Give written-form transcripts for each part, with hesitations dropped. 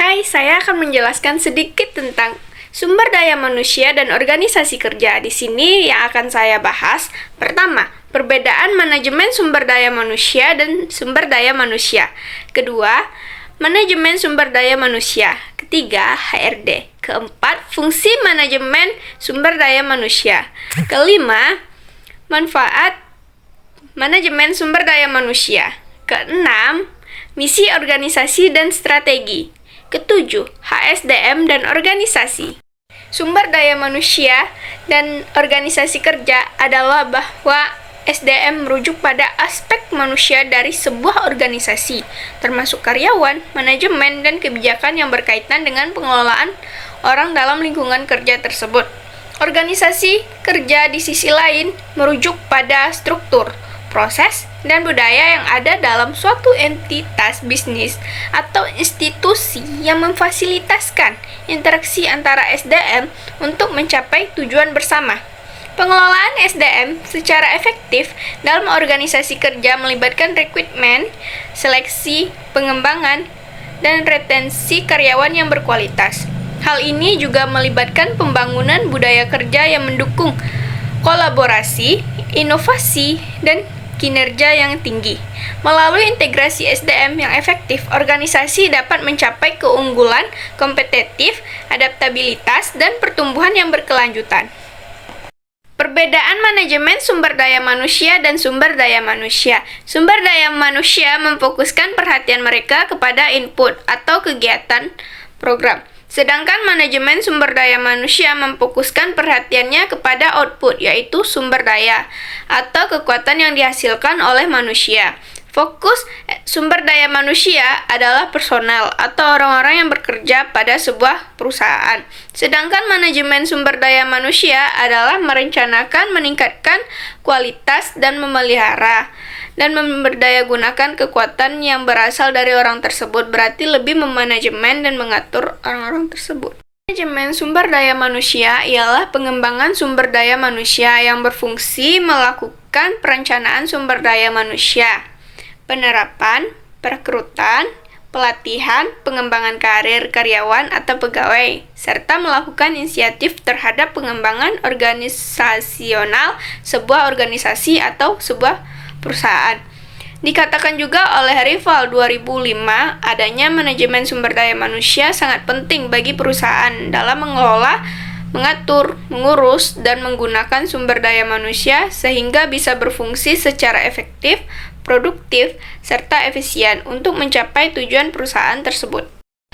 Hai, saya akan menjelaskan sedikit tentang sumber daya manusia dan organisasi kerja. Di sini yang akan saya bahas, pertama, perbedaan manajemen sumber daya manusia dan sumber daya manusia. Kedua, manajemen sumber daya manusia. Ketiga, HRD. Keempat, fungsi manajemen sumber daya manusia. Kelima, manfaat manajemen sumber daya manusia. Keenam, misi organisasi dan strategi. Ketujuh, HSDM dan organisasi. Sumber daya manusia dan organisasi kerja adalah bahwa SDM merujuk pada aspek manusia dari sebuah organisasi, termasuk karyawan, manajemen, dan kebijakan yang berkaitan dengan pengelolaan orang dalam lingkungan kerja tersebut. Organisasi kerja di sisi lain merujuk pada struktur, proses, dan budaya yang ada dalam suatu entitas bisnis atau institusi yang memfasilitaskan interaksi antara SDM untuk mencapai tujuan bersama. Pengelolaan SDM secara efektif dalam organisasi kerja melibatkan rekrutmen, seleksi, pengembangan, dan retensi karyawan yang berkualitas. Hal ini juga melibatkan pembangunan budaya kerja yang mendukung kolaborasi, inovasi, dan kinerja yang tinggi. Melalui integrasi SDM yang efektif, organisasi dapat mencapai keunggulan, kompetitif, adaptabilitas, dan pertumbuhan yang berkelanjutan. Perbedaan manajemen sumber daya manusia dan sumber daya manusia. Sumber daya manusia memfokuskan perhatian mereka kepada input atau kegiatan program. Sedangkan manajemen sumber daya manusia memfokuskan perhatiannya kepada output, yaitu sumber daya atau kekuatan yang dihasilkan oleh manusia. Fokus sumber daya manusia adalah personel atau orang-orang yang bekerja pada sebuah perusahaan. Sedangkan manajemen sumber daya manusia adalah merencanakan, meningkatkan kualitas, dan memelihara dan memberdayagunakan kekuatan yang berasal dari orang tersebut, berarti lebih memanajemen dan mengatur orang-orang tersebut. Manajemen sumber daya manusia ialah pengembangan sumber daya manusia yang berfungsi melakukan perencanaan sumber daya manusia, penerapan, perekrutan, pelatihan, pengembangan karir karyawan atau pegawai, serta melakukan inisiatif terhadap pengembangan organisasional sebuah organisasi atau sebuah perusahaan. Dikatakan juga oleh Rival 2005, adanya manajemen sumber daya manusia sangat penting bagi perusahaan dalam mengelola, mengatur, mengurus, dan menggunakan sumber daya manusia sehingga bisa berfungsi secara efektif, produktif, serta efisien untuk mencapai tujuan perusahaan tersebut.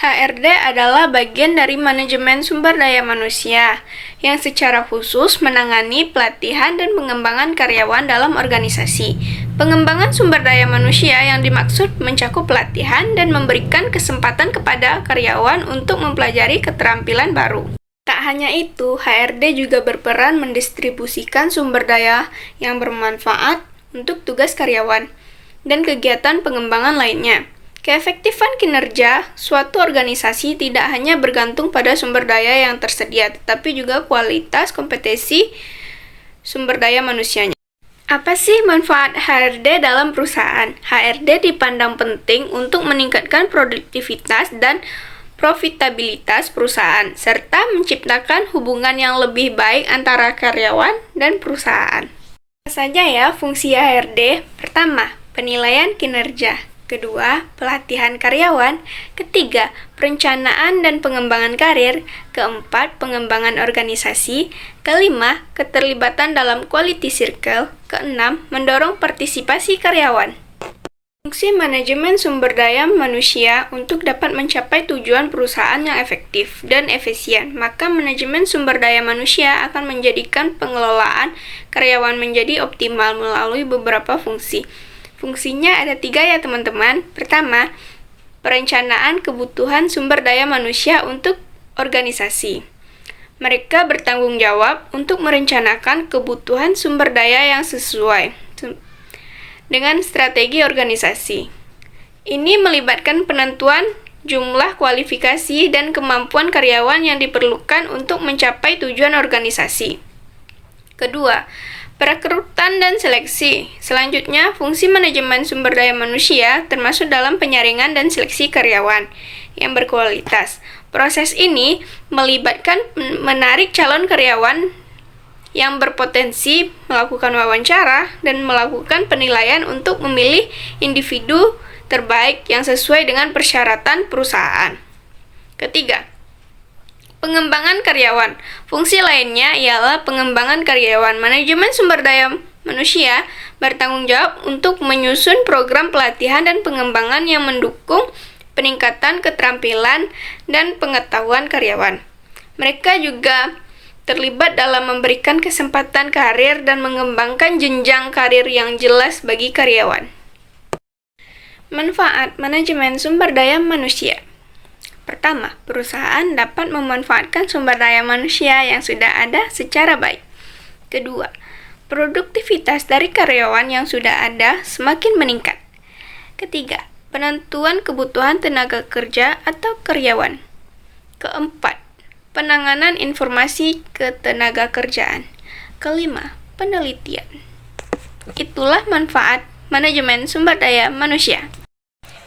HRD adalah bagian dari manajemen sumber daya manusia yang secara khusus menangani pelatihan dan pengembangan karyawan dalam organisasi. Pengembangan sumber daya manusia yang dimaksud mencakup pelatihan dan memberikan kesempatan kepada karyawan untuk mempelajari keterampilan baru. Tak hanya itu, HRD juga berperan mendistribusikan sumber daya yang bermanfaat untuk tugas karyawan dan kegiatan pengembangan lainnya. Keefektifan kinerja suatu organisasi tidak hanya bergantung pada sumber daya yang tersedia, tetapi juga kualitas kompetensi sumber daya manusianya. Apa sih manfaat HRD dalam perusahaan? HRD dipandang penting untuk meningkatkan produktivitas dan profitabilitas perusahaan, serta menciptakan hubungan yang lebih baik antara karyawan dan perusahaan. Apa saja ya fungsi HRD? Pertama, penilaian kinerja. Kedua, pelatihan karyawan. Ketiga, perencanaan dan pengembangan karir. Keempat, pengembangan organisasi. Kelima, keterlibatan dalam quality circle. Keenam, mendorong partisipasi karyawan. Fungsi manajemen sumber daya manusia untuk dapat mencapai tujuan perusahaan yang efektif dan efisien, maka manajemen sumber daya manusia akan menjadikan pengelolaan karyawan menjadi optimal melalui beberapa fungsi. Fungsinya ada 3 ya teman-teman. Pertama, perencanaan kebutuhan sumber daya manusia untuk organisasi. Mereka bertanggung jawab untuk merencanakan kebutuhan sumber daya yang sesuai dengan strategi organisasi. Ini melibatkan penentuan jumlah kualifikasi dan kemampuan karyawan yang diperlukan untuk mencapai tujuan organisasi. Kedua, Perekrutan dan seleksi. Selanjutnya, fungsi manajemen sumber daya manusia termasuk dalam penyaringan dan seleksi karyawan yang berkualitas. Proses ini melibatkan menarik calon karyawan yang berpotensi, melakukan wawancara, dan melakukan penilaian untuk memilih individu terbaik yang sesuai dengan persyaratan perusahaan. Ketiga, pengembangan karyawan. Fungsi lainnya ialah pengembangan karyawan. Manajemen sumber daya manusia bertanggung jawab untuk menyusun program pelatihan dan pengembangan yang mendukung peningkatan keterampilan dan pengetahuan karyawan. Mereka juga terlibat dalam memberikan kesempatan karir dan mengembangkan jenjang karir yang jelas bagi karyawan. Manfaat manajemen sumber daya manusia. Pertama, perusahaan dapat memanfaatkan sumber daya manusia yang sudah ada secara baik. Kedua, produktivitas dari karyawan yang sudah ada semakin meningkat. Ketiga, penentuan kebutuhan tenaga kerja atau karyawan. Keempat, penanganan informasi ketenaga kerjaan. Kelima, penelitian. Itulah manfaat manajemen sumber daya manusia.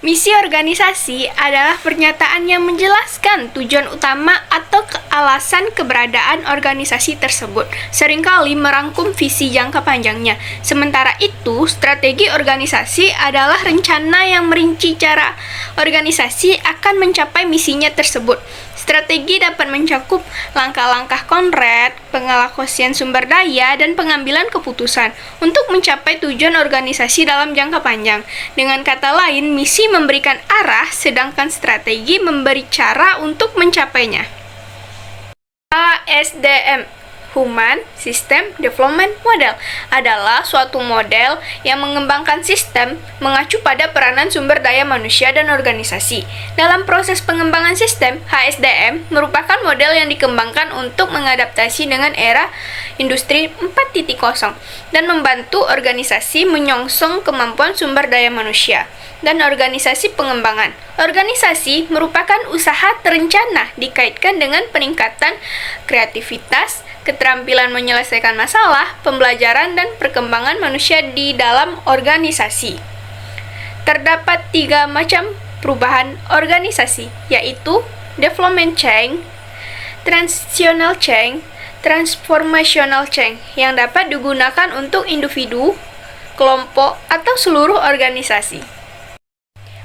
Misi organisasi adalah pernyataan yang menjelaskan tujuan utama atau alasan keberadaan organisasi tersebut, seringkali merangkum visi jangka panjangnya. Sementara itu, strategi organisasi adalah rencana yang merinci cara organisasi akan mencapai misinya tersebut. Strategi dapat mencakup langkah-langkah konkret, pengalokasian sumber daya, dan pengambilan keputusan untuk mencapai tujuan organisasi dalam jangka panjang. Dengan kata lain, misi memberikan arah, sedangkan strategi memberi cara untuk mencapainya. HSDM, Human System Development Model, adalah suatu model yang mengembangkan sistem mengacu pada peranan sumber daya manusia dan organisasi. Dalam proses pengembangan sistem, HSDM merupakan model yang dikembangkan untuk mengadaptasi dengan era industri 4.0 dan membantu organisasi menyongsong kemampuan sumber daya manusia dan organisasi pengembangan. Organisasi merupakan usaha terencana dikaitkan dengan peningkatan kreativitas, keterampilan menyelesaikan masalah, pembelajaran, dan perkembangan manusia di dalam organisasi. Terdapat 3 macam perubahan organisasi, yaitu development change, transitional change, transformational change, yang dapat digunakan untuk individu, kelompok, atau seluruh organisasi.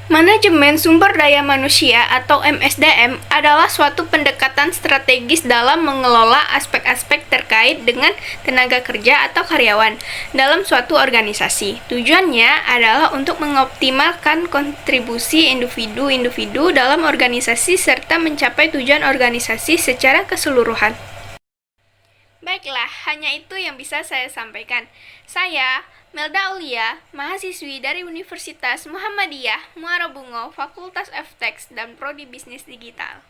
Manajemen sumber daya manusia atau MSDM adalah suatu pendekatan strategis dalam mengelola aspek-aspek terkait dengan tenaga kerja atau karyawan dalam suatu organisasi. Tujuannya adalah untuk mengoptimalkan kontribusi individu-individu dalam organisasi serta mencapai tujuan organisasi secara keseluruhan. Baiklah, hanya itu yang bisa saya sampaikan. Saya, Melda Aulia, mahasiswi dari Universitas Muhammadiyah Muara Bungo, Fakultas FTEX dan Prodi Bisnis Digital.